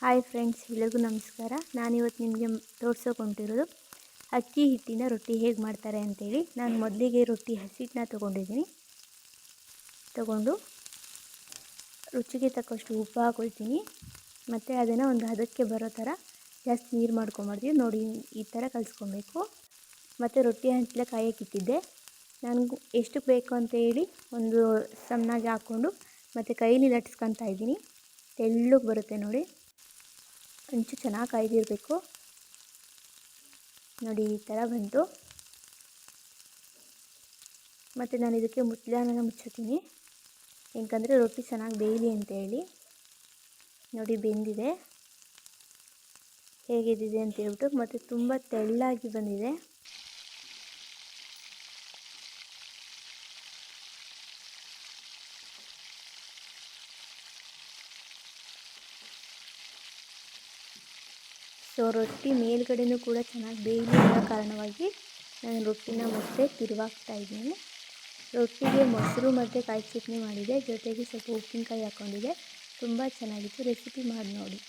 Hi friends, ಎಲ್ಲರಿಗೂ ನಮಸ್ಕಾರ. ನಾನಿವತ್ತು ನಿಮಗೆ ತೋರಿಸೋಕೊಂಡಿರೋದು ಅಕ್ಕಿ ಹಿಟ್ಟಿನ ರೊಟ್ಟಿ ಹೇಗೆ ಮಾಡ್ತಾರೆ ಅಂತೇಳಿ. ನಾನು ಮೊದಲಿಗೆ ರೊಟ್ಟಿ ಹಸಿಟ್ಟನ್ನ ತಗೊಂಡು ರುಚಿಗೆ ತಕ್ಕಷ್ಟು ಉಪ್ಪು ಹಾಕೊಳ್ತೀನಿ. ಮತ್ತು ಅದನ್ನು ಒಂದು ಹದಕ್ಕೆ ಬರೋ ಥರ ಜಾಸ್ತಿ ನೀರು ಮಾಡ್ಕೊಂಬಾರ್ದು. ನೋಡಿ, ಈ ಥರ ಕಲಿಸ್ಕೊಬೇಕು. ಮತ್ತು ರೊಟ್ಟಿ ಹಂಚಲೆ ಕಾಯಕ್ಕಿಟ್ಟಿದ್ದೆ. ನನಗೂ ಎಷ್ಟು ಬೇಕು ಅಂತೇಳಿ ಒಂದು ಸಮನಾಗಿ ಹಾಕ್ಕೊಂಡು ಮತ್ತು ಕೈಲಿ ಲಟ್ಸ್ಕೊತಾ ಇದ್ದೀನಿ. ತೆಳ್ಳಗೆ ಬರುತ್ತೆ ನೋಡಿ. ಹಂಚು ಚೆನ್ನಾಗಿ ಕಾಯ್ದಿರಬೇಕು. ನೋಡಿ, ಈ ಥರ ಬಂತು. ಮತ್ತು ನಾನು ಇದಕ್ಕೆ ಮುಚ್ಚಳನ ಮುಚ್ಚುತ್ತೀನಿ, ಏಕೆಂದರೆ ರೊಟ್ಟಿ ಚೆನ್ನಾಗಿ ಬೇಯಲಿ ಅಂತೇಳಿ. ನೋಡಿ, ಬೆಂದಿದೆ, ಹೇಗಿದ್ದಿದೆ ಅಂತ ಹೇಳ್ಬಿಟ್ಟು. ಮತ್ತು ತುಂಬ ತೆಳ್ಳಾಗಿ ಬಂದಿದೆ. ಸೊ ರೊಟ್ಟಿ ಮೇಲ್ಗಡೆನೂ ಕೂಡ ಚೆನ್ನಾಗಿ ಬೇಯಲಿ ಅನ್ನೋ ಕಾರಣವಾಗಿ ನಾನು ರೊಟ್ಟಿನ ಮತ್ತೆ ತಿರುವಾಗ್ತಾ ಇದ್ದೀನಿ. ರೊಟ್ಟಿಗೆ ಮೊಸರು ಮತ್ತು ಕಾಯಿ ಚಟ್ನಿ ಮಾಡಿದೆ, ಜೊತೆಗೆ ಸ್ವಲ್ಪ ಉಪ್ಪಿನಕಾಯಿ ಹಾಕ್ಕೊಂಡಿದ್ದೆ. ತುಂಬ ಚೆನ್ನಾಗಿತ್ತು. ರೆಸಿಪಿ ಮಾಡಿ ನೋಡಿ.